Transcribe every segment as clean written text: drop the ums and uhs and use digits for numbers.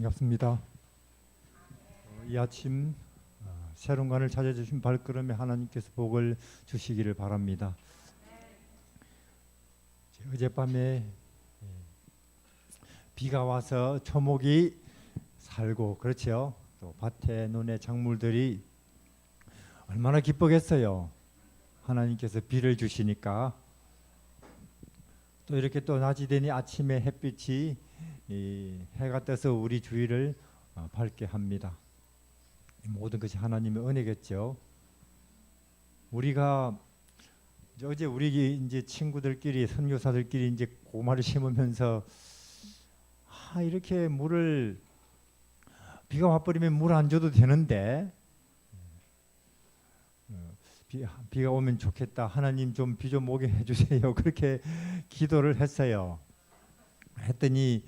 반갑습니다. 이 아침 새로운 간을 찾아주신 발걸음에 하나님께서 복을 주시기를 바랍니다. 어젯밤에 비가 와서 초목이 살고 그렇죠. 또 밭에 논의 작물들이 얼마나 기쁘겠어요. 하나님께서 비를 주시니까. 또 이렇게 또 낮이 되니 아침에 햇빛이 해가 떠서 우리 주위를 밝게 합니다. 모든 것이 하나님의 은혜겠죠. 우리가 어제 우리 이제 친구들끼리 선교사들끼리 이제 고마를 심으면서 이렇게 물을 비가 와버리면 물 안 줘도 되는데 비가 오면 좋겠다. 하나님 좀 비 좀 오게 해주세요. 그렇게 기도를 했어요. 했더니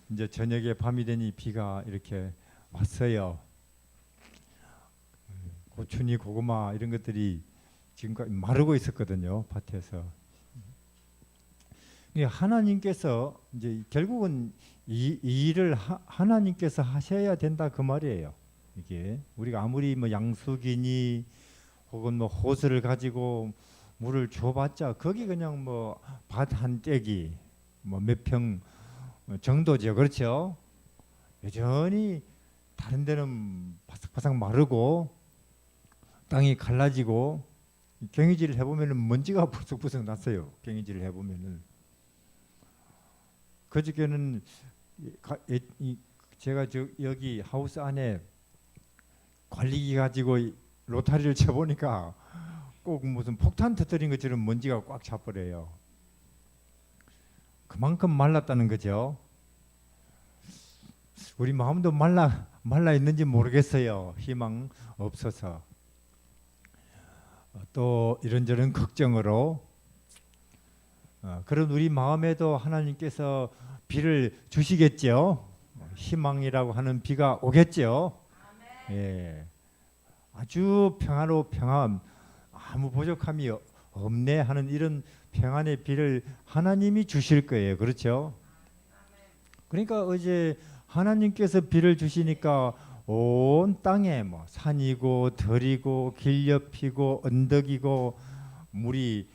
이제 저녁에 밤이 되니 비가 이렇게 왔어요. 고추니 고구마 이런 것들이 지금까지 마르고 있었거든요, 밭에서. 하나님께서 이제 결국은 이 일을 하나님께서 하셔야 된다 그 말이에요. 이게 우리가 아무리 뭐 양수기니 혹은 뭐 호스를 가지고 물을 줘봤자 거기 그냥 뭐 밭 한 떼기 뭐 몇 평 정도죠, 그렇죠? 여전히 다른 데는 바삭바삭 마르고 땅이 갈라지고 경이질을 해보면은 먼지가 부석부석 났어요. 경이질을 해보면은 그저께는 제가 여기 하우스 안에 관리기 가지고 로타리를 쳐보니까 꼭 무슨 폭탄 터뜨린 것처럼 먼지가 꽉 차버려요. 그만큼 말랐다는 거죠. 우리 마음도 말라 있는지 모르겠어요. 희망 없어서 또 이런저런 걱정으로 그런 우리 마음에도 하나님께서 비를 주시겠죠. 희망이라고 하는 비가 오겠죠. 예. 아주 평안 아무 부족함이 없네 하는 이런 평안의 비를 하나님이 주실 거예요. 그렇죠? 그러니까 어제 하나님께서 비를 주시니까 온 땅에 뭐 산이고 들이고 길 옆이고 언덕이고 물이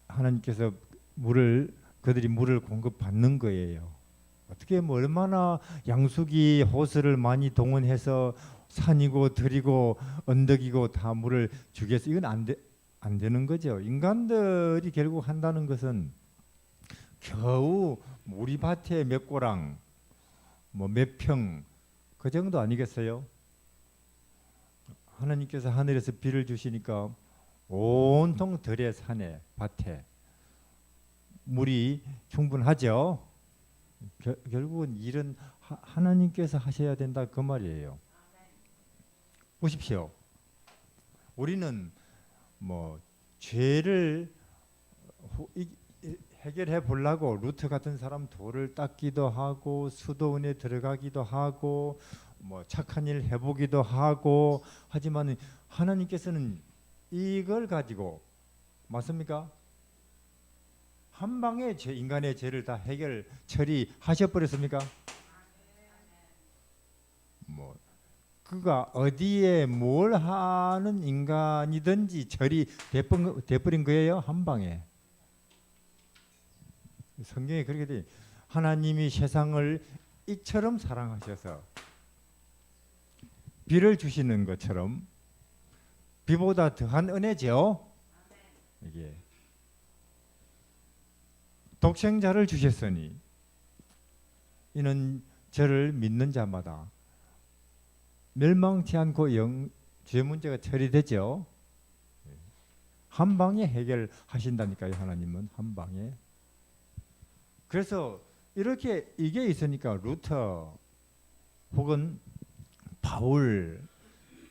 하나님께서 그들이 물을 공급받는 거예요. 어떻게 뭐 얼마나 양수기 호스를 많이 동원해서 산이고 들이고 언덕이고 다 물을 주겠어? 이건 안 되는 거죠. 인간들이 결국 한다는 것은 겨우 우리 밭에 몇 고랑 뭐 몇 평 그 정도 아니겠어요? 하나님께서 하늘에서 비를 주시니까 온통 들에 산에 밭에 물이 충분하죠. 결국은 일은 하나님께서 하셔야 된다 그 말이에요. 보십시오. 우리는 뭐 죄를 해결해 보려고 루트 같은 사람 돌을 닦기도 하고 수도원에 들어가기도 하고 뭐 착한 일 해보기도 하고 하지만 하나님께서는 이걸 가지고 맞습니까? 한 방에 인간의 죄를 다 해결 처리하셔버렸습니까? 뭐 그가 어디에 뭘 하는 인간이든지 처리돼버린 거예요. 한 방에. 성경에 그렇게 돼. 하나님이 세상을 이처럼 사랑하셔서 비를 주시는 것처럼 비보다 더한 은혜죠. 이게 독생자를 주셨으니 이는 저를 믿는 자마다 멸망치 않고 죄 문제가 처리되죠. 한 방에 해결하신다니까요. 하나님은 한 방에. 그래서 이렇게 이게 있으니까 루터 혹은 바울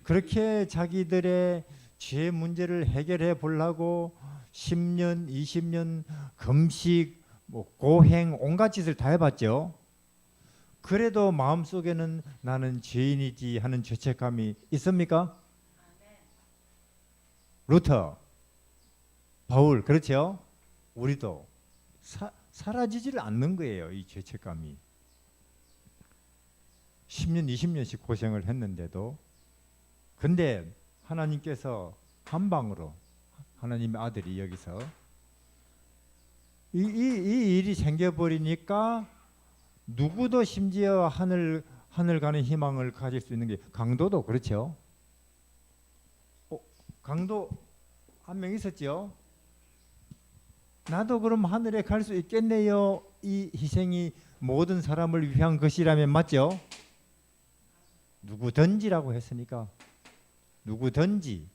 그렇게 자기들의 죄 문제를 해결해 보려고 10년, 20년 금식, 뭐 고행 온갖 짓을 다 해봤죠. 그래도 마음속에는 나는 죄인이지 하는 죄책감이 있습니까? 루터, 바울 그렇죠? 우리도 사라지지를 않는 거예요. 이 죄책감이. 10년, 20년씩 고생을 했는데도, 근데 하나님께서 한 방으로, 하나님의 아들이 여기서 이 일이 생겨버리니까 누구도 심지어 하늘 가는 희망을 가질 수 있는 게, 강도도 그렇죠. 강도 한 명 있었죠. 나도 그럼 하늘에 갈 수 있겠네요. 이 희생이 모든 사람을 위한 것이라면 맞죠? 누구든지라고 했으니까 누구든지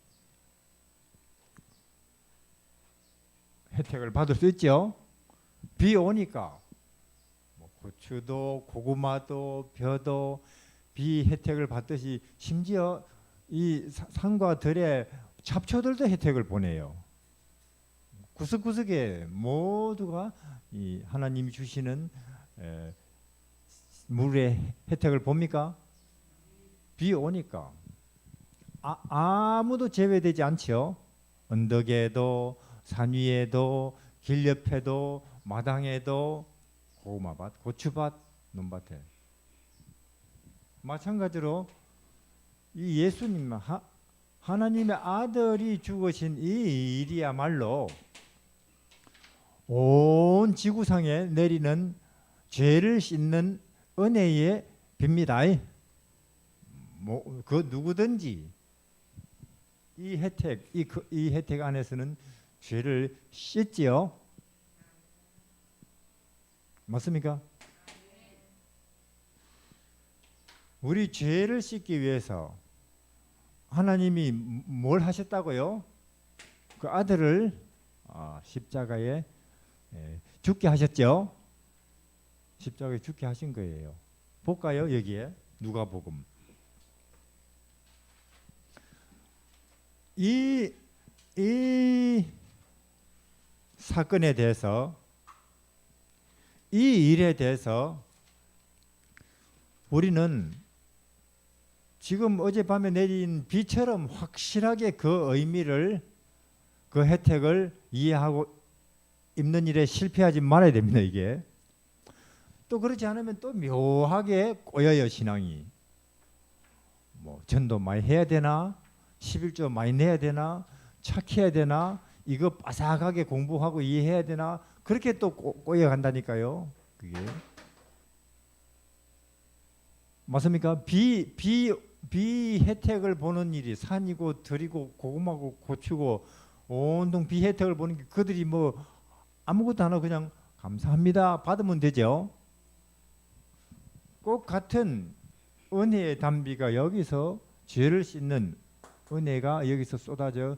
혜택을 받을 수 있죠. 비 오니까 뭐 고추도 고구마도 벼도 비 혜택을 받듯이, 심지어 이 산과 들의 잡초들도 혜택을 보내요. 구석구석에 모두가 이 하나님이 주시는 물의 혜택을 봅니까? 비 오니까 아무도 제외되지 않죠. 언덕에도 산 위에도 길 옆에도 마당에도 고구마밭, 고추밭, 논밭에. 마찬가지로 이 예수님, 하나님의 아들이 죽으신 이 일이야말로 온 지구상에 내리는 죄를 씻는 은혜의 빕니다. 그 누구든지 이 혜택 안에서는 죄를 씻지요. 맞습니까? 우리 죄를 씻기 위해서 하나님이 뭘 하셨다고요? 그 아들을 십자가에 죽게 하셨죠. 십자가에 죽게 하신 거예요. 볼까요? 여기에 누가복음. 이 사건에 대해서, 이 일에 대해서 우리는 지금 어젯밤에 내린 비처럼 확실하게 그 의미를, 그 혜택을 이해하고 입는 일에 실패하지 말아야 됩니다. 이게 또 그렇지 않으면 또 묘하게 꼬여요. 신앙이 뭐 전도 많이 해야 되나, 11조 많이 내야 되나, 착해야 되나, 이거 바삭하게 공부하고 이해해야 되나, 그렇게 또 꼬여간다니까요. 그게 맞습니까? 비 혜택을 보는 일이, 산이고 들이고 고구마고 고추고 온통 비 혜택을 보는 게, 그들이 뭐 아무것도 안 하고 그냥 감사합니다 받으면 되죠. 꼭 같은 은혜의 단비가 여기서, 죄를 씻는 은혜가 여기서 쏟아져,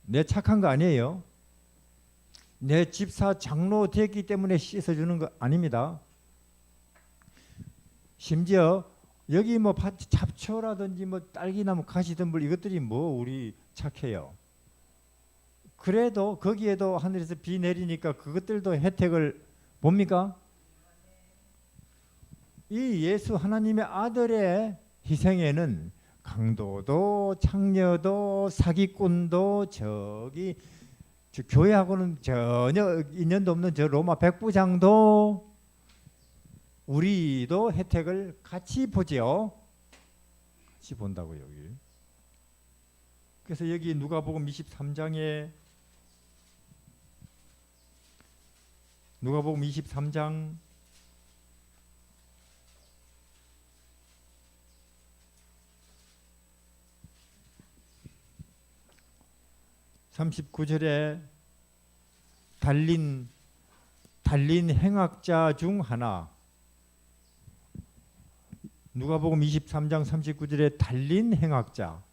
내 착한 거 아니에요. 내 집사 장로 됐기 때문에 씻어주는 거 아닙니다. 심지어 여기 뭐 잡초라든지 뭐 딸기나무 가시덤불, 이것들이 뭐 우리 착해요. 그래도 거기에도 하늘에서 비 내리니까 그것들도 혜택을 봅니까? 이 예수 하나님의 아들의 희생에는 강도도 창녀도 사기꾼도 저기 교회하고는 전혀 인연도 없는 저 로마 백부장도, 우리도 혜택을 같이 보지요. 같이 본다고요. 여기. 그래서 여기 누가복음 23장에, 누가복음 23장 39절에 달린 행악자 중 하나, 누가복음 23장 39절에 달린 행악자.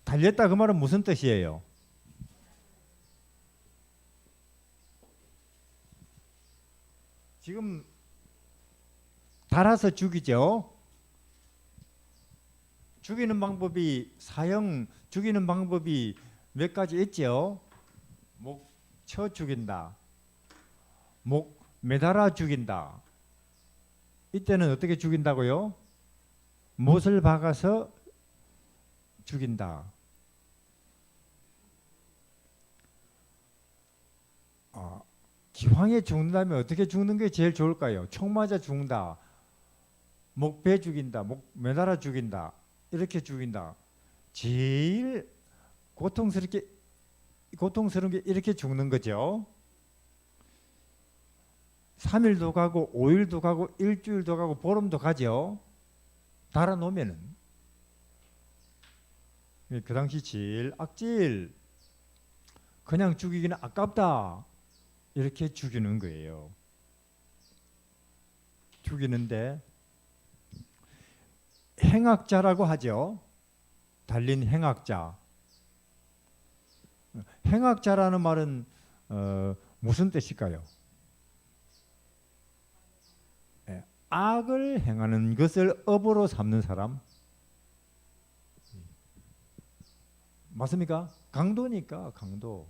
달렸다 그 말은 무슨 뜻이에요? 지금 달아서 죽이죠. 죽이는 방법이, 죽이는 방법이 몇 가지 있죠. 목 쳐 죽인다, 목 매달아 죽인다. 이때는 어떻게 죽인다고요? 못을 박아서 죽인다. 기왕에 죽는다면 어떻게 죽는 게 제일 좋을까요? 총 맞아 죽는다, 목 배 죽인다, 목 매달아 죽인다, 이렇게 죽인다. 제일 고통스러운 게 이렇게 죽는 거죠. 3일도 가고 5일도 가고 일주일도 가고 보름도 가죠. 달아놓으면은. 그 당시 제일 악질, 그냥 죽이기는 아깝다, 이렇게 죽이는 거예요. 죽이는데 행악자라고 하죠. 달린 행악자. 행악자라는 말은 무슨 뜻일까요? 악을 행하는 것을 업으로 삼는 사람. 맞습니까? 강도니까, 강도.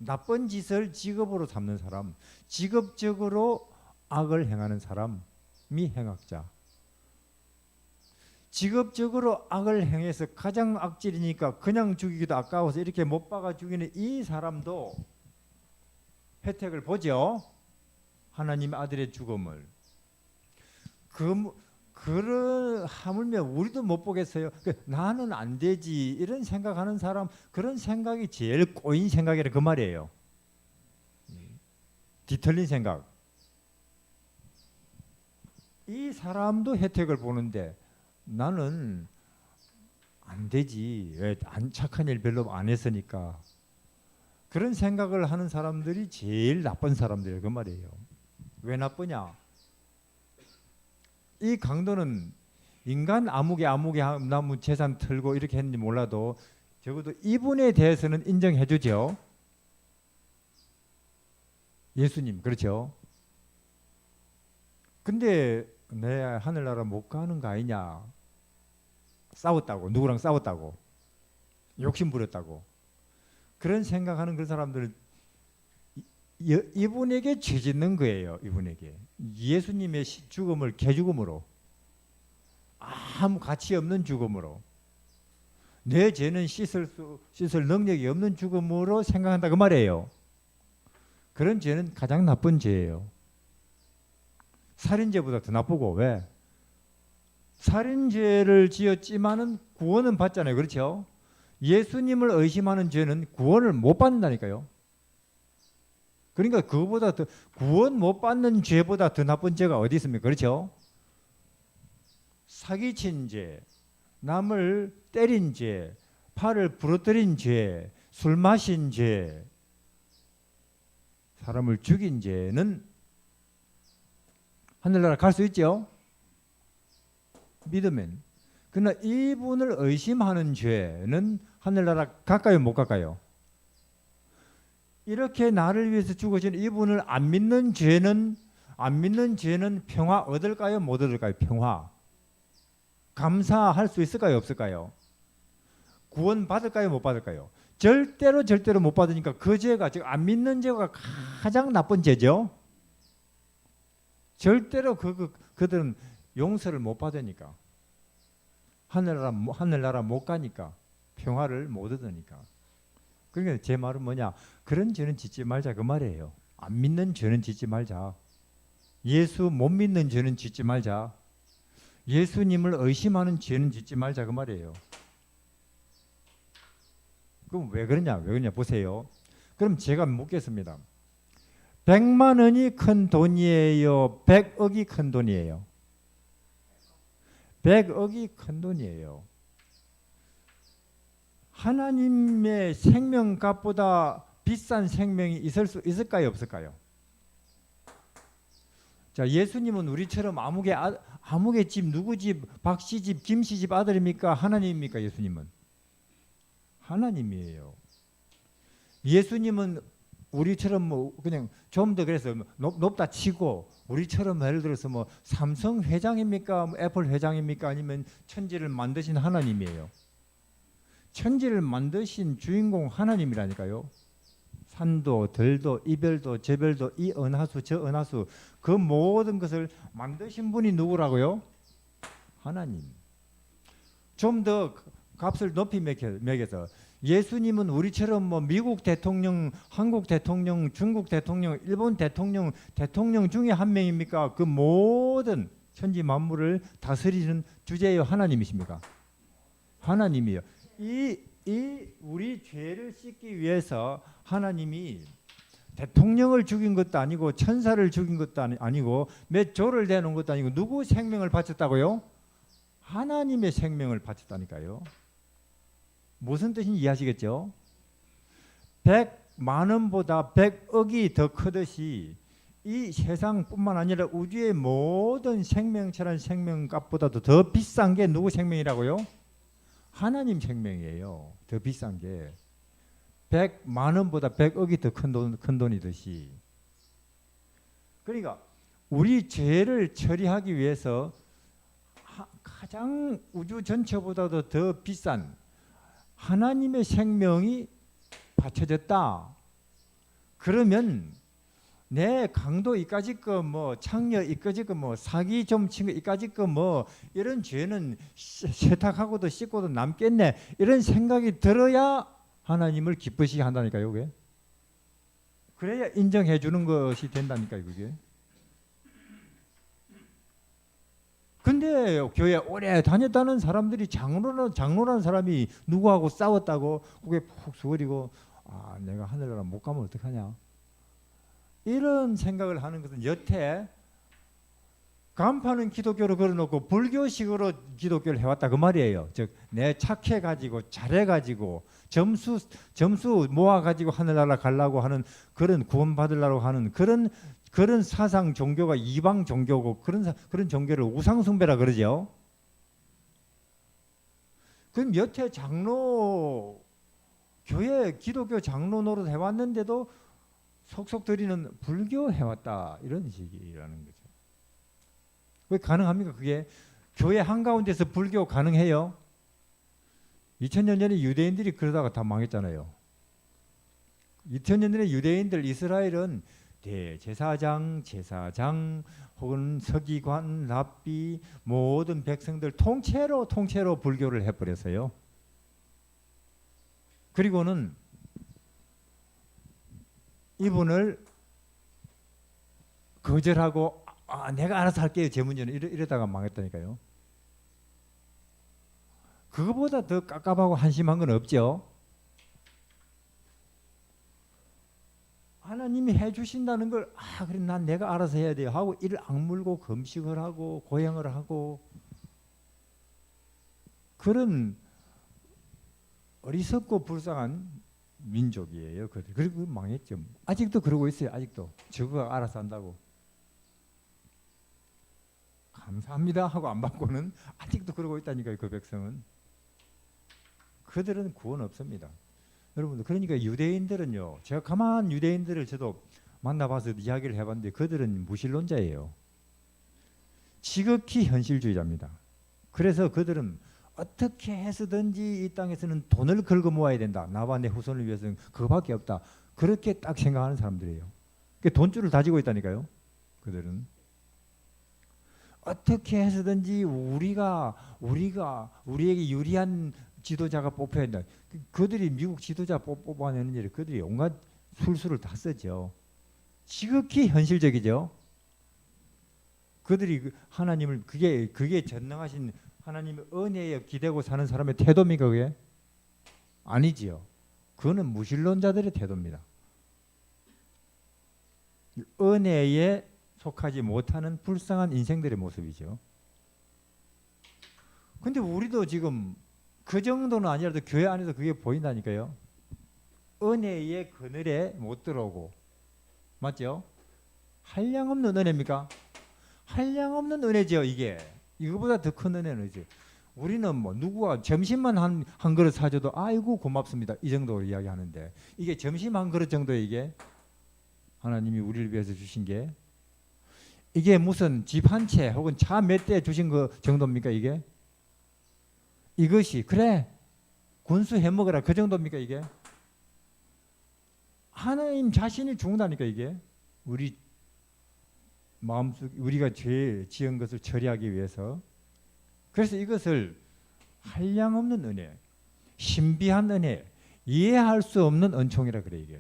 나쁜 짓을 직업으로 삼는 사람, 직업적으로 악을 행하는 사람이 행악자. 직업적으로 악을 행해서 가장 악질이니까 그냥 죽이기도 아까워서 이렇게 못 박아 죽이는 이 사람도 혜택을 보죠. 하나님 아들의 죽음을. 그런 하물며 우리도 못 보겠어요. 나는 안 되지, 이런 생각하는 사람, 그런 생각이 제일 꼬인 생각이라 그 말이에요. 뒤틀린 생각. 이 사람도 혜택을 보는데 나는 안 되지, 왜 착한 일 별로 안 했으니까. 그런 생각을 하는 사람들이 제일 나쁜 사람들이에요, 그 말이에요. 왜 나쁘냐? 이 강도는 인간 아무개 나무 재산 털고 이렇게 했는지 몰라도 적어도 이분에 대해서는 인정해 주죠. 예수님, 그렇죠? 근데 내 하늘나라 못 가는 거 아니냐? 싸웠다고, 누구랑 싸웠다고, 욕심 부렸다고, 그런 생각하는 그 사람들, 이분에게 죄 짓는 거예요. 이분에게 예수님의 죽음을 개죽음으로, 아무 가치 없는 죽음으로, 내 죄는 씻을 능력이 없는 죽음으로 생각한다 그 말이에요. 그런 죄는 가장 나쁜 죄예요. 살인죄보다 더 나쁘고. 왜? 살인죄를 지었지만은 구원은 받잖아요. 그렇죠? 예수님을 의심하는 죄는 구원을 못 받는다니까요. 그러니까 그거보다 더, 구원 못 받는 죄보다 더 나쁜 죄가 어디 있습니까? 그렇죠? 사기친 죄, 남을 때린 죄, 팔을 부러뜨린 죄, 술 마신 죄, 사람을 죽인 죄는 하늘나라 갈 수 있죠? 믿으면. 그러나 이분을 의심하는 죄는 하늘나라 갈까요? 못 갈까요? 이렇게 나를 위해서 죽으신 이분을 안 믿는 죄는 평화 얻을까요? 못 얻을까요? 평화. 감사할 수 있을까요? 없을까요? 구원 받을까요? 못 받을까요? 절대로 못 받으니까 그 죄가, 즉 안 믿는 죄가 가장 나쁜 죄죠. 절대로 그들은 용서를 못 받으니까, 하늘나라 못 가니까, 평화를 못 얻으니까. 그러니까 제 말은 뭐냐? 그런 죄는 짓지 말자 그 말이에요. 안 믿는 죄는 짓지 말자. 예수 못 믿는 죄는 짓지 말자. 예수님을 의심하는 죄는 짓지 말자 그 말이에요. 그럼 왜 그러냐? 보세요. 그럼 제가 묻겠습니다. 100만 원이 큰 돈이에요? 100억이 큰 돈이에요? 100억이 큰 돈이에요. 하나님의 생명값보다 비싼 생명이 있을까요? 없을까요? 자, 예수님은 우리처럼 아무개 집, 누구 집, 박씨 집, 김씨 집 아들입니까? 하나님입니까? 예수님은 하나님이에요. 예수님은 우리처럼 뭐 그냥 좀 더 그래서 높다 치고 우리처럼 예를 들어서 뭐 삼성 회장입니까? 뭐 애플 회장입니까? 아니면 천지를 만드신 하나님이에요. 천지를 만드신 주인공 하나님이라니까요. 산도 들도 이별도 저별도 이 은하수 저 은하수 그 모든 것을 만드신 분이 누구라고요? 하나님. 좀 더 값을 높이 매겨서 예수님은 우리처럼 뭐 미국 대통령, 한국 대통령, 중국 대통령, 일본 대통령 중에 한 명입니까? 그 모든 천지 만물을 다스리는 주제의 하나님이십니까? 하나님이요. 이 우리 죄를 씻기 위해서 하나님이 대통령을 죽인 것도 아니고 천사를 죽인 것도 아니고 몇 조를 대놓은 것도 아니고 누구 생명을 바쳤다고요? 하나님의 생명을 바쳤다니까요. 무슨 뜻인지 이해하시겠죠? 100만 원보다 100억이 더 크듯이 이 세상뿐만 아니라 우주의 모든 생명체란 생명값보다도 더 비싼 게 누구 생명이라고요? 하나님 생명이에요. 더 비싼 게 100만 원보다 100억이 더 큰 돈이듯이. 그러니까 우리 죄를 처리하기 위해서 가장 우주 전체보다도 더 비싼 하나님의 생명이 바쳐졌다. 그러면 내 강도 이까짓 거 뭐 창녀 이까짓 거 뭐 사기 좀 친 거 이까짓 거 뭐 이런 죄는 세탁하고도 씻고도 남겠네. 이런 생각이 들어야 하나님을 기쁘시게 한다니까요. 그게. 그래야 인정해 주는 것이 된다니까요. 그게. 근데 교회 오래 다녔다는 사람들이 장로라는 사람이 누구하고 싸웠다고 그게 푹 수그리고 아 내가 하늘나라 못 가면 어떡하냐 이런 생각을 하는 것은 여태 간판은 기독교로 걸어놓고 불교식으로 기독교를 해왔다 그 말이에요. 즉 내 착해가지고 잘해가지고 점수 모아가지고 하늘나라 가려고 하는 그런 구원받으려고 하는 그런 사상 종교가 이방 종교고 그런 종교를 우상 숭배라 그러죠. 그럼 여태 장로 교회 기독교 장로 노릇 해왔는데도 속속들이는 불교 해왔다 이런 식이라는 거죠. 왜 가능합니까? 그게 교회 한가운데서 불교 가능해요? 2000년 전에 유대인들이 그러다가 다 망했잖아요. 2000년 전에 유대인들 이스라엘은 대제사장, 제사장 혹은 서기관, 랍비 모든 백성들 통째로 불교를 해버렸어요. 그리고는 이분을 거절하고 내가 알아서 할게요. 제 문제는 이러다가 망했다니까요. 그거보다 더 깝깝하고 한심한 건 없죠. 하나님이 해주신다는 걸 그래 난 내가 알아서 해야 돼요 하고 이를 악물고 금식을 하고 고행을 하고 그런 어리석고 불쌍한 민족이에요. 그리고 망했죠. 아직도 그러고 있어요. 아직도 저거 알아서 한다고 감사합니다 하고 안 받고는 아직도 그러고 있다니까요. 그 백성은. 그들은 구원 없습니다. 여러분들 그러니까 유대인들은요. 제가 가만 유대인들을 저도 만나봐서 이야기를 해봤는데 그들은 무신론자예요. 지극히 현실주의자입니다. 그래서 그들은 어떻게 해서든지 이 땅에서는 돈을 긁어 모아야 된다. 나와 내 후손을 위해서는 그거밖에 없다. 그렇게 딱 생각하는 사람들이에요. 돈줄을 다지고 있다니까요. 그들은. 어떻게 해서든지 우리에게 유리한 지도자가 뽑혀야 된다. 그들이 미국 지도자 뽑아내는 일에 그들이 온갖 술수를 다 쓰죠. 지극히 현실적이죠. 그들이 하나님을 그게 전능하신 하나님의 은혜에 기대고 사는 사람의 태도입니까 그게? 아니지요. 그거는 무신론자들의 태도입니다. 은혜에 속하지 못하는 불쌍한 인생들의 모습이죠. 근데 우리도 지금 그 정도는 아니라도 교회 안에서 그게 보인다니까요. 은혜의 그늘에 못 들어오고 맞죠? 한량없는 은혜입니까? 한량없는 은혜죠. 이거보다 더 큰 은혜는 우리는 뭐 누구가 점심만 한 그릇 사줘도 아이고 고맙습니다 이 정도로 이야기하는데 이게 점심 한 그릇 정도에 이게 하나님이 우리를 위해서 주신 게 이게 무슨 집 한 채 혹은 차 몇 대 주신 거 정도입니까 이게? 이것이 그래 군수 해먹어라 그 정도입니까 이게? 하나님 자신이 죽는다니까 이게 우리 마음속 우리가 죄 지은 것을 처리하기 위해서. 그래서 이것을 한량없는 은혜, 신비한 은혜, 이해할 수 없는 은총이라 그래 이게.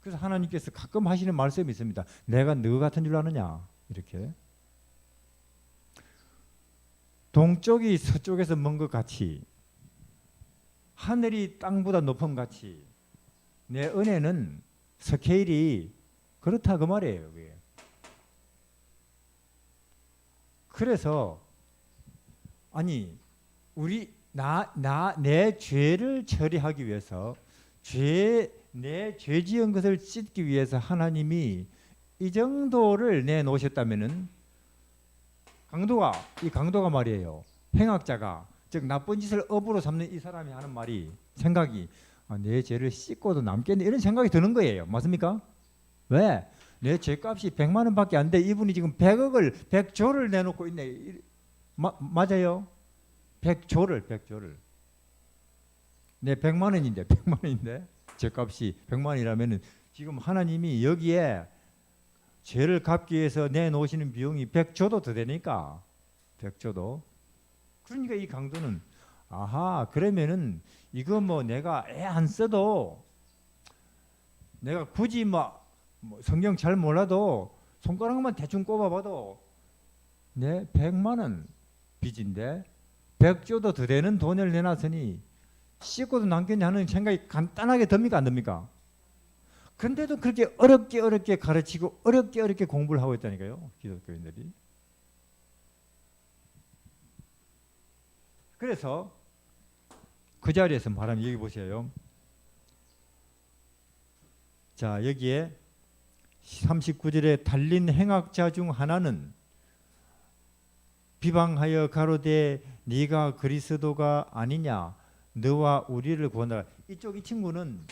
그래서 하나님께서 가끔 하시는 말씀이 있습니다. 내가 너 같은 줄 아느냐 이렇게. 동쪽이 서쪽에서 먼 것 같이 하늘이 땅보다 높음 같이 내 은혜는 스케일이 그렇다 그 말이에요. 그게. 그래서 아니 우리 내 죄를 처리하기 위해서 내 죄 지은 것을 씻기 위해서 하나님이 이 정도를 내놓으셨다면은 이 강도가 말이에요. 행악자가 즉 나쁜 짓을 업으로 삼는 이 사람이 하는 말이 생각이 내 죄를 씻고도 남겠네 이런 생각이 드는 거예요. 맞습니까? 왜? 내 죄값이 100만 원밖에 안 돼. 이분이 지금 100조를 내놓고 있네. 맞아요? 100조를. 내 100만 원인데 죄값이 100만 원이라면은 지금 하나님이 여기에 죄를 갚기 위해서 내놓으시는 비용이 100조도 더 되니까 100조도. 그러니까 이 강도는 아하 그러면은 이거 뭐 내가 애 안 써도 내가 굳이 뭐 성경 잘 몰라도 손가락만 대충 꼽아봐도 내 100만 원 빚인데 100조도 더 되는 돈을 내놨으니 씻고도 남겠냐 하는 생각이 간단하게 듭니까 안 듭니까? 근데도 그렇게 어렵게 가르치고 어렵게 공부를 하고 있다니까요. 기독교인들이. 그래서 그 자리에서 말하면 여기 보세요. 자 여기에 39절에 달린 행악자 중 하나는 비방하여 가로되 네가 그리스도가 아니냐 너와 우리를 구원하라. 이 친구는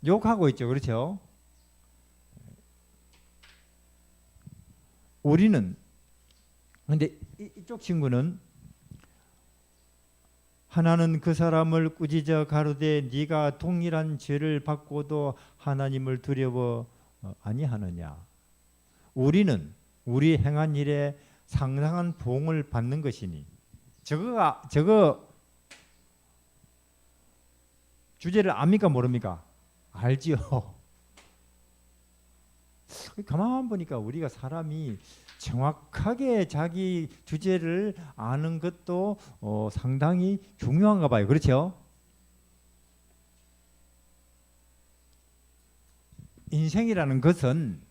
욕하고 있죠. 그렇죠? 우리는 근데 이쪽 친구는 하나는 그 사람을 꾸짖어 가로되 네가 동일한 죄를 받고도 하나님을 두려워 아니하느냐. 우리는 우리 행한 일에 상당한 보응을 받는 것이니 저거 주제를 압니까 모릅니까? 알지요. 가만 보니까 우리가 사람이 정확하게 자기 주제를 아는 것도 상당히 중요한가 봐요. 그렇죠? 인생이라는 것은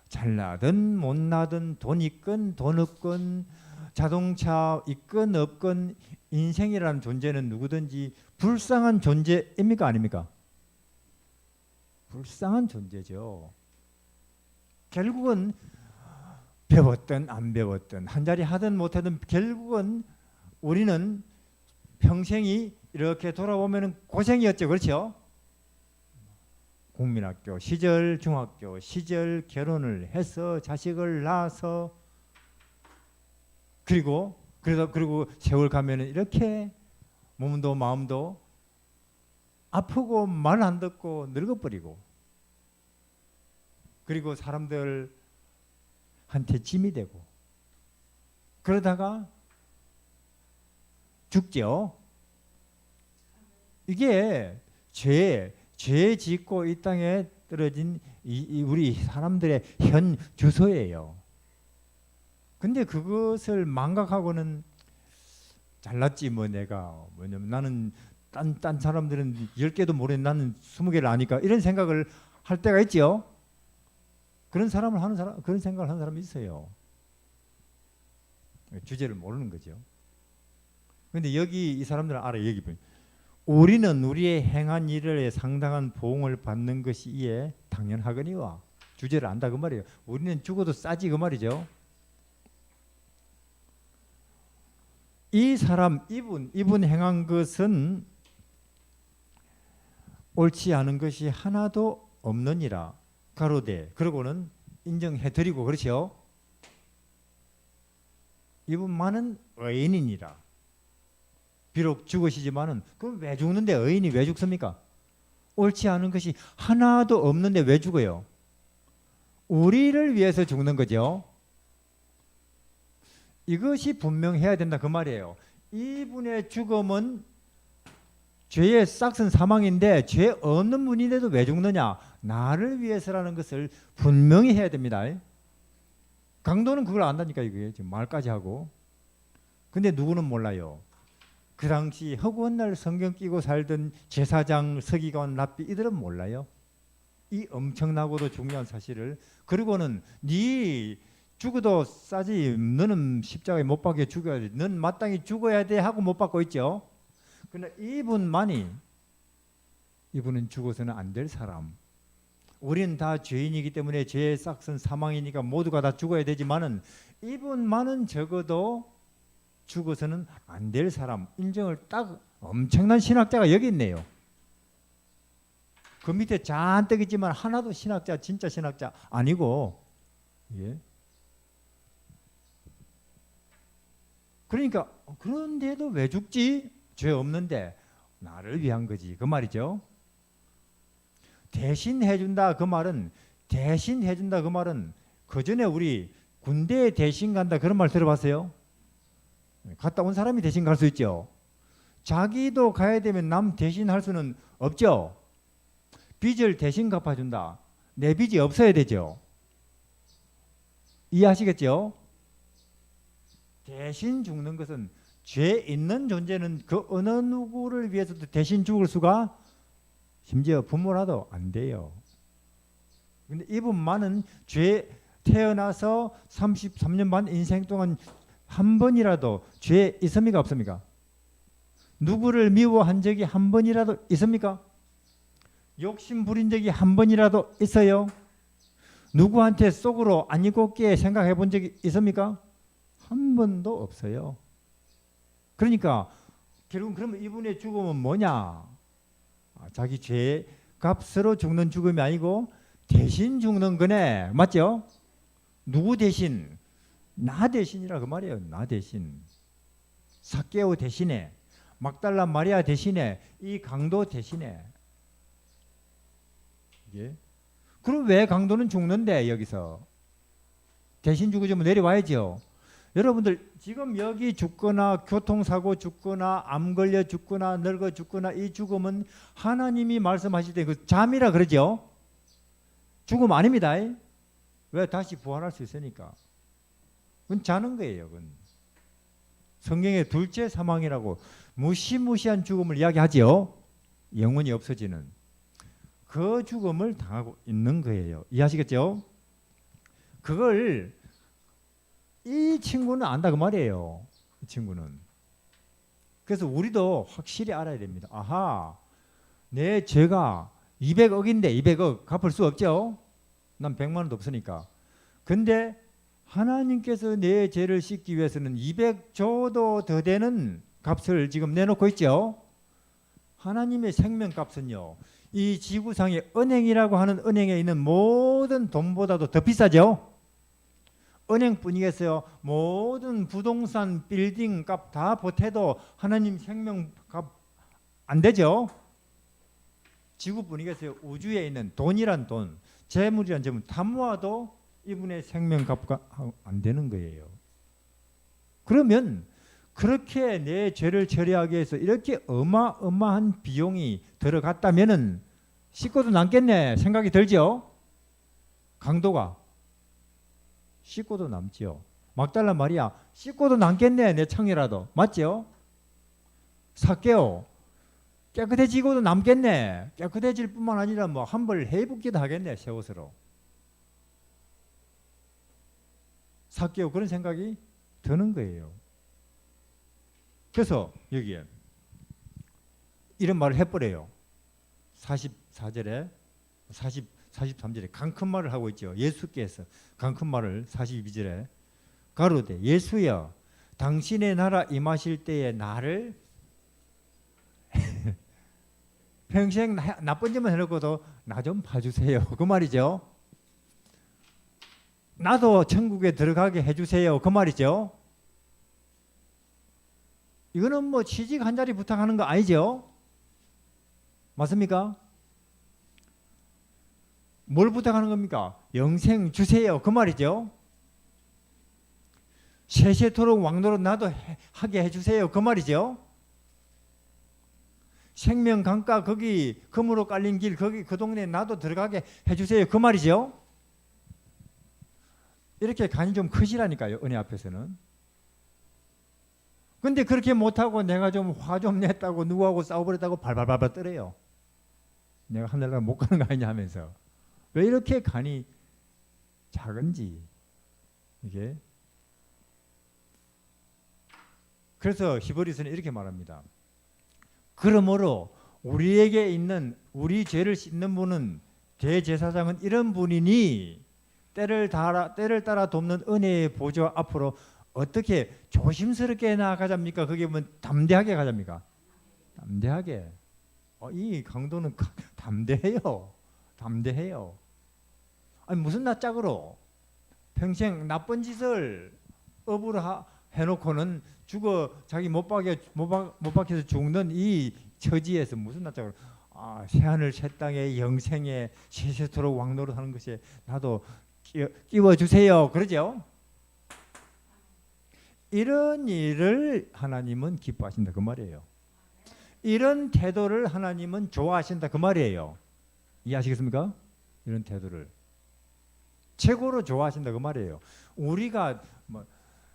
잘나든 못나든 돈 있건 돈 없건 자동차 있건 없건 인생이라는 존재는 누구든지 불쌍한 존재입니까 아닙니까? 불쌍한 존재죠. 결국은 배웠든 안 배웠든 한자리 하든 못하든 결국은 우리는 평생이 이렇게 돌아보면 고생이었죠. 그렇죠? 국민학교 시절, 중학교 시절 결혼을 해서 자식을 낳아서 그리고 세월 가면은 이렇게 몸도 마음도 아프고 말 안 듣고 늙어버리고 그리고 사람들한테 짐이 되고 그러다가 죽죠. 이게 죄 짓고 이 땅에 떨어진 우리 사람들의 현 주소예요. 근데 그것을 망각하고는 잘났지 뭐 내가 뭐냐면 나는 딴 사람들은 10개도 모르는 나는 20개를 아니까 이런 생각을 할 때가 있죠. 그런 생각을 하는 사람이 있어요. 주제를 모르는 거죠. 근데 여기 이 사람들은 알아요. 여기 보면 우리는 우리의 행한 일에 상당한 보응을 받는 것이 이에 당연하거니와 주제를 안다 그 말이에요. 우리는 죽어도 싸지 그 말이죠. 이 사람 이분 행한 것은 옳지 않은 것이 하나도 없느니라 가로되 그러고는 인정해드리고 그렇죠. 이분만은 의인이니라. 비록 죽으시지만은 그럼 왜 죽는데 의인이 왜 죽습니까? 옳지 않은 것이 하나도 없는데 왜 죽어요? 우리를 위해서 죽는 거죠. 이것이 분명해야 된다 그 말이에요. 이분의 죽음은 죄의 싹슨 사망인데 죄 없는 분인데도 왜 죽느냐? 나를 위해서라는 것을 분명히 해야 됩니다. 강도는 그걸 안다니까 이게 지금 말까지 하고. 근데 누구는 몰라요. 그 당시 허구한 날 성경 끼고 살던 제사장, 서기관, 랍비 이들은 몰라요. 이 엄청나고도 중요한 사실을. 그리고는 네 죽어도 싸지. 너는 십자가에 못 박혀 죽어야 돼. 넌 마땅히 죽어야 돼 하고 못 박고 있죠. 그러나 이분은 죽어서는 안 될 사람. 우리는 다 죄인이기 때문에 죄의 싹은 사망이니까 모두가 다 죽어야 되지만은 이분만은 적어도 죽어서는 안 될 사람 인정을 딱 엄청난 신학자가 여기 있네요. 그 밑에 잔뜩 있지만 하나도 신학자, 진짜 신학자 아니고, 예. 그러니까 그런데도 왜 죽지? 죄 없는데 나를 위한 거지. 그 말이죠. 대신 해준다 그 말은 그 전에 우리 군대에 대신 간다 그런 말 들어봤어요? 갔다 온 사람이 대신 갈 수 있죠. 자기도 가야 되면 남 대신 할 수는 없죠. 빚을 대신 갚아준다. 내 빚이 없어야 되죠. 이해하시겠죠? 대신 죽는 것은 죄 있는 존재는 그 어느 누구를 위해서도 대신 죽을 수가 심지어 부모라도 안 돼요. 근데 이분만은 죄 태어나서 33년 반 인생 동안 한 번이라도 죄 있습니까 없습니까? 누구를 미워한 적이 한 번이라도 있습니까? 욕심 부린 적이 한 번이라도 있어요? 누구한테 속으로 안 입곱게 생각해 본 적이 있습니까? 한 번도 없어요. 그러니까 결국은 그러면 이분의 죽음은 뭐냐? 자기 죄의 값으로 죽는 죽음이 아니고 대신 죽는 거네. 맞죠? 누구 대신? 나 대신이라 그 말이에요. 나 대신. 삭개오 대신에, 막달라 마리아 대신에, 이 강도 대신에. 예? 그럼 왜 강도는 죽는데 여기서? 대신 죽으면 내려와야죠. 여러분들 지금 여기 죽거나 교통사고 죽거나 암 걸려 죽거나 늙어 죽거나 이 죽음은 하나님이 말씀하실 때 그 잠이라 그러죠. 죽음 아닙니다. 왜? 다시 부활할 수 있으니까. 그건 자는 거예요. 그건. 성경의 둘째 사망이라고 무시무시한 죽음을 이야기하지요. 영원히 없어지는 그 죽음을 당하고 있는 거예요. 이해하시겠죠? 그걸 이 친구는 안다 그 말이에요. 이 친구는. 그래서 우리도 확실히 알아야 됩니다. 아하, 내 죄가 200억인데 200억 갚을 수 없죠. 난 100만 원도 없으니까. 근데 하나님께서 내 죄를 씻기 위해서는 200조도 더 되는 값을 지금 내놓고 있죠. 하나님의 생명값은요, 이 지구상의 은행이라고 하는 은행에 있는 모든 돈보다도 더 비싸죠. 은행뿐이겠어요. 모든 부동산 빌딩 값 다 보태도 하나님 생명값 안 되죠. 지구뿐이겠어요. 우주에 있는 돈이란 돈, 재물이란 재물 다 모아도 이분의 생명값과 안 되는 거예요. 그러면 그렇게 내 죄를 처리하기 위해서 이렇게 어마어마한 비용이 들어갔다면은 씻고도 남겠네 생각이 들죠. 강도가 씻고도 남지요. 막달라 마리아 씻고도 남겠네 내 창이라도. 맞죠? 삭개오 깨끗해지고도 남겠네. 깨끗해질 뿐만 아니라 뭐 한벌 해입기도 하겠네 새 옷으로. 삭개오 그런 생각이 드는 거예요. 그래서 여기에 이런 말을 해버려요. 44절에 43절에 강큰 말을 하고 있죠. 예수께서 강큰 말을 42절에 가로되 예수여 당신의 나라 임하실 때에 나를 평생 나쁜 짓만 해놓고도 나 좀 봐주세요. 그 말이죠. 나도 천국에 들어가게 해주세요. 그 말이죠. 이거는 뭐 취직 한 자리 부탁하는 거 아니죠? 맞습니까? 뭘 부탁하는 겁니까? 영생 주세요. 그 말이죠. 세세토록 왕노릇 나도 하게 해주세요. 그 말이죠. 생명 강가 거기 금으로 깔린 길 거기 그 동네에 나도 들어가게 해주세요. 그 말이죠. 이렇게 간이 좀 크시라니까요. 은혜 앞에서는. 근데 그렇게 못하고 내가 좀 화 좀 냈다고 누구하고 싸워버렸다고 발발발발 떨어요. 내가 하늘나라 못 가는 거 아니냐 하면서. 왜 이렇게 간이 작은지 이게. 그래서 히브리서는 이렇게 말합니다. 그러므로 우리에게 있는 우리 죄를 씻는 분은 대제사장은 이런 분이니 때를 따라 돕는 은혜의 보좌 앞으로 어떻게 조심스럽게 나아가자입니까? 그게 뭐 담대하게 가자입니까? 담대하게. 이 강도는 담대해요. 담대해요. 아니 무슨 낯짝으로 평생 나쁜 짓을 업으로 해놓고는 자기 못 박혀서 죽는 이 처지에서 무슨 낯짝으로 새하늘 새 땅에 영생에 세세토록 왕노릇하는 것에 나도 끼워주세요. 그러죠? 이런 일을 하나님은 기뻐하신다 그 말이에요. 이런 태도를 하나님은 좋아하신다 그 말이에요. 이해하시겠습니까? 이런 태도를 최고로 좋아하신다 그 말이에요. 우리가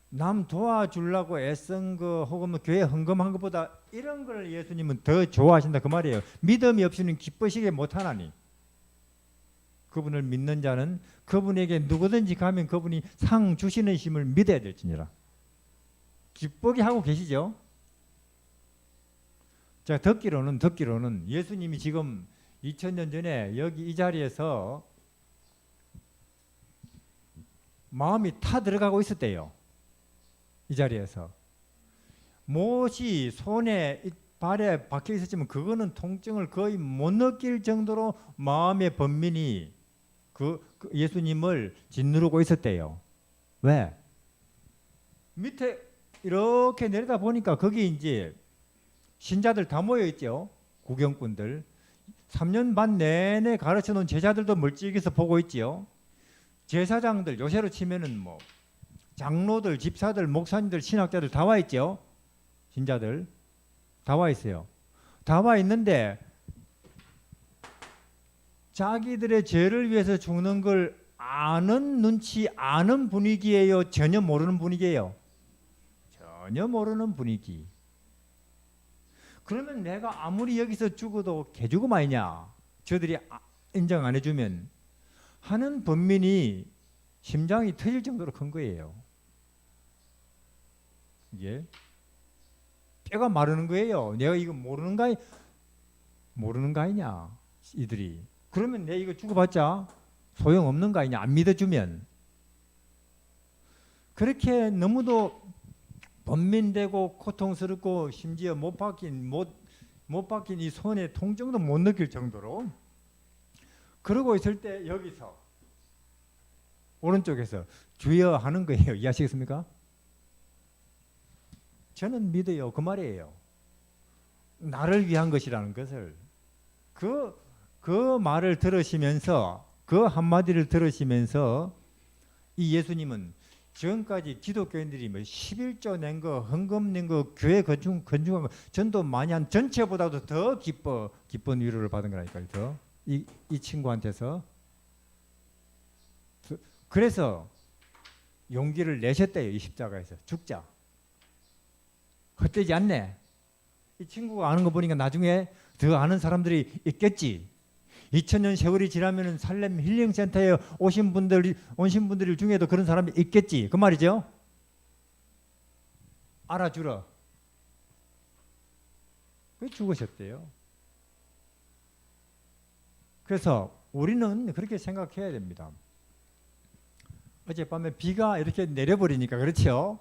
남 도와주려고 애쓴 거 혹은 교회 헌금한 것보다 이런 걸 예수님은 더 좋아하신다 그 말이에요. 믿음이 없이는 기쁘시게 못하나니 그분을 믿는 자는 그분에게 누구든지 가면 그분이 상 주시는 힘을 믿어야 될지니라. 기쁘게 하고 계시죠? 자, 듣기로는 예수님이 지금 2000년 전에 여기 이 자리에서 마음이 타 들어가고 있었대요. 이 자리에서 못이 손에 발에 박혀 있었지만 그거는 통증을 거의 못 느낄 정도로 마음의 번민이 그 예수님을 짓누르고 있었대요. 왜? 밑에 이렇게 내려다 보니까 거기 이제 신자들 다 모여 있죠. 구경꾼들. 3년 반 내내 가르쳐 놓은 제자들도 멀찍이서 보고 있지요. 제사장들 요새로 치면은 뭐 장로들, 집사들, 목사님들, 신학자들 다 와 있죠. 신자들 다 와 있어요. 다 와 있는데 자기들의 죄를 위해서 죽는 걸 아는 눈치, 아는 분위기예요? 전혀 모르는 분위기예요? 전혀 모르는 분위기. 그러면 내가 아무리 여기서 죽어도 개죽음 아니냐? 저들이 인정 안 해주면 하는 번민이 심장이 터질 정도로 큰 거예요. 이게 뼈가 마르는 거예요. 내가 이거 모르는 거 아니냐? 이들이. 그러면 내가 이거 죽어봤자 소용없는 거 아니냐? 안 믿어주면. 그렇게 너무도 번민되고 고통스럽고 심지어 못 박힌 이 손의 통증도 못 느낄 정도로 그러고 있을 때 여기서 오른쪽에서 주여 하는 거예요. 이해하시겠습니까? 저는 믿어요. 그 말이에요. 나를 위한 것이라는 것을. 그 말을 들으시면서 그 한마디를 들으시면서 이 예수님은 지금까지 기독교인들이 뭐 11조 낸 거, 헌금 낸 거, 교회 건축한 거, 전도 많이 한 전체보다도 더 기쁜 위로를 받은 거라니까요. 더. 이 친구한테서. 그래서 용기를 내셨대요. 이 십자가에서. 죽자. 헛되지 않네. 이 친구가 아는 거 보니까 나중에 더 아는 사람들이 있겠지. 2000년 세월이 지나면 살렘 힐링센터에 오신 분들 중에도 그런 사람이 있겠지. 그 말이죠. 알아주러. 그 죽으셨대요. 그래서 우리는 그렇게 생각해야 됩니다. 어젯밤에 비가 이렇게 내려버리니까 그렇죠.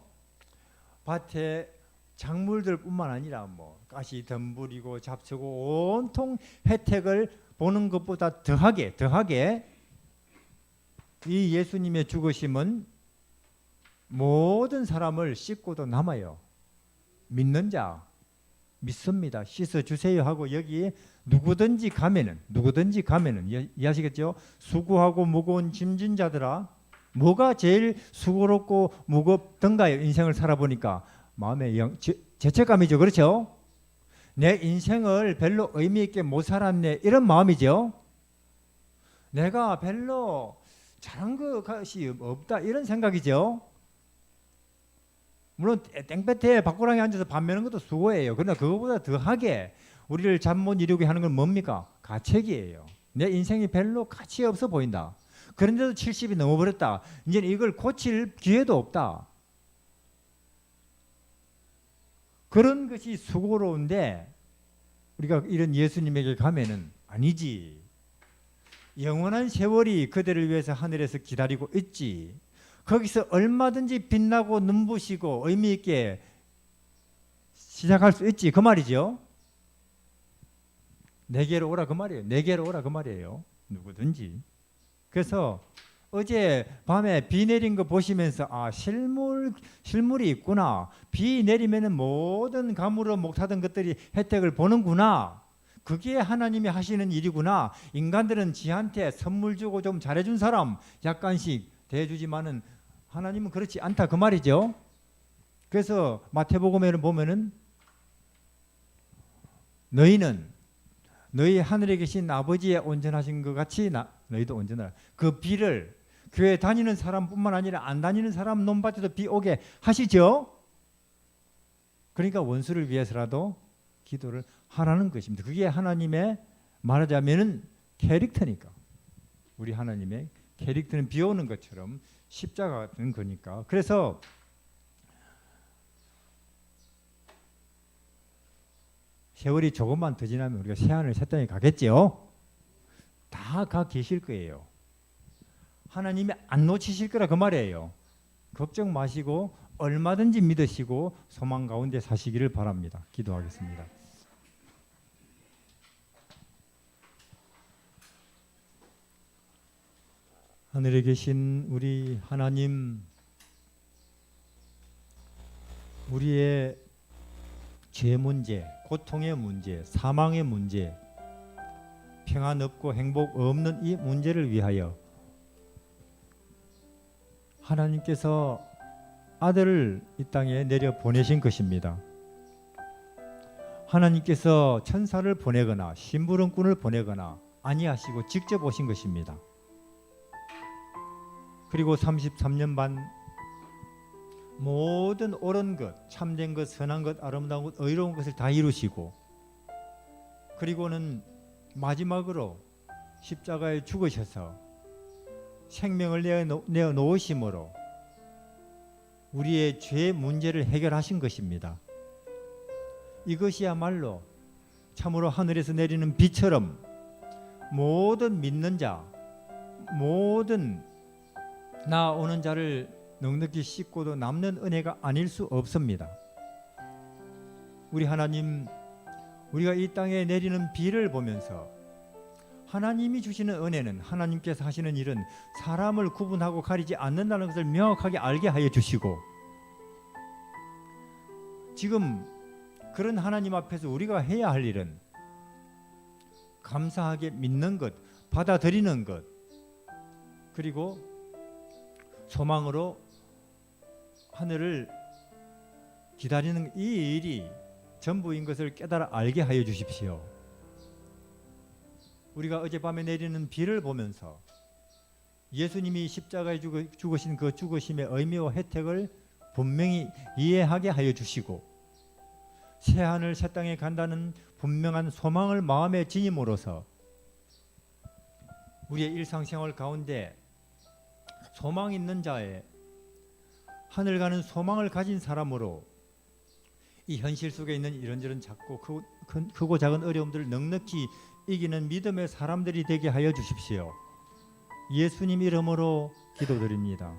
밭에 작물들뿐만 아니라 뭐 가시 덤불이고 잡초고 온통 혜택을 보는 것보다 더하게 이 예수님의 죽으심은 모든 사람을 씻고도 남아요. 믿는 자 믿습니다. 씻어주세요 하고 여기에 누구든지 가면은 이해하시겠죠? 수고하고 무거운 짐진 자들아 뭐가 제일 수고롭고 무겁던가요? 인생을 살아보니까 마음의 죄책감이죠. 그렇죠? 내 인생을 별로 의미 있게 못 살았네, 이런 마음이죠. 내가 별로 잘한 것이 없다, 이런 생각이죠. 물론 땡볕에 밖구랑에 앉아서 밥 매는 것도 수고예요. 그러나 그거보다 더하게 우리를 잠 못 이루게 하는 건 뭡니까? 가책이에요. 내 인생이 별로 가치 없어 보인다. 그런데도 70이 넘어버렸다. 이제 이걸 고칠 기회도 없다. 그런 것이 수고로운데 우리가 이런 예수님에게 가면은 아니지. 영원한 세월이 그대를 위해서 하늘에서 기다리고 있지. 거기서 얼마든지 빛나고 눈부시고 의미 있게 시작할 수 있지. 그 말이죠. 내게로 오라 그 말이에요. 내게로 오라 그 말이에요. 누구든지. 그래서 어제 밤에 비 내린 거 보시면서 아, 실물이 있구나. 비 내리면은 모든 가물어 목타던 것들이 혜택을 보는구나. 그게 하나님이 하시는 일이구나. 인간들은 지한테 선물 주고 좀 잘해준 사람 약간씩 대해주지만은 하나님은 그렇지 않다 그 말이죠. 그래서 마태복음에 보면은 너희는 너희 하늘에 계신 아버지의 온전하신 것 같이 너희도 온전하라. 그 비를 교회 다니는 사람뿐만 아니라 안 다니는 사람 논밭에도 비 오게 하시죠. 그러니까 원수를 위해서라도 기도를 하라는 것입니다. 그게 하나님의 말하자면은 캐릭터니까. 우리 하나님의 캐릭터는 비 오는 것처럼 십자가 같은 거니까. 그래서 세월이 조금만 더 지나면 우리가 새하늘 새 땅에 가겠지요. 다 가 계실 거예요. 하나님이 안 놓치실 거라 그 말이에요. 걱정 마시고 얼마든지 믿으시고 소망 가운데 사시기를 바랍니다. 기도하겠습니다. 하늘에 계신 우리 하나님, 우리의 죄 문제, 고통의 문제, 사망의 문제, 평안 없고 행복 없는 이 문제를 위하여 하나님께서 아들을 이 땅에 내려 보내신 것입니다. 하나님께서 천사를 보내거나 심부름꾼을 보내거나 아니하시고 직접 오신 것입니다. 그리고 33년 반 모든 옳은 것, 참된 것, 선한 것, 아름다운 것, 의로운 것을 다 이루시고 그리고는 마지막으로 십자가에 죽으셔서 생명을 내어 놓으심으로 우리의 죄 문제를 해결하신 것입니다. 이것이야말로 참으로 하늘에서 내리는 비처럼 모든 믿는 자, 모든 나오는 자를 넉넉히 씻고도 남는 은혜가 아닐 수 없습니다. 우리 하나님, 우리가 이 땅에 내리는 비를 보면서 하나님이 주시는 은혜는, 하나님께서 하시는 일은 사람을 구분하고 가리지 않는다는 것을 명확하게 알게 하여 주시고, 지금 그런 하나님 앞에서 우리가 해야 할 일은 감사하게 믿는 것, 받아들이는 것, 그리고 소망으로 하늘을 기다리는 이 일이 전부인 것을 깨달아 알게 하여 주십시오. 우리가 어젯밤에 내리는 비를 보면서 예수님이 십자가에 죽으신 그 죽으심의 의미와 혜택을 분명히 이해하게 하여 주시고, 새하늘 새 땅에 간다는 분명한 소망을 마음에 지님으로써 우리의 일상생활 가운데 소망 있는 자의 하늘 가는 소망을 가진 사람으로 이 현실 속에 있는 이런저런 작고 크고 작은 어려움들을 넉넉히 이기는 믿음의 사람들이 되게 하여 주십시오. 예수님 이름으로 기도드립니다.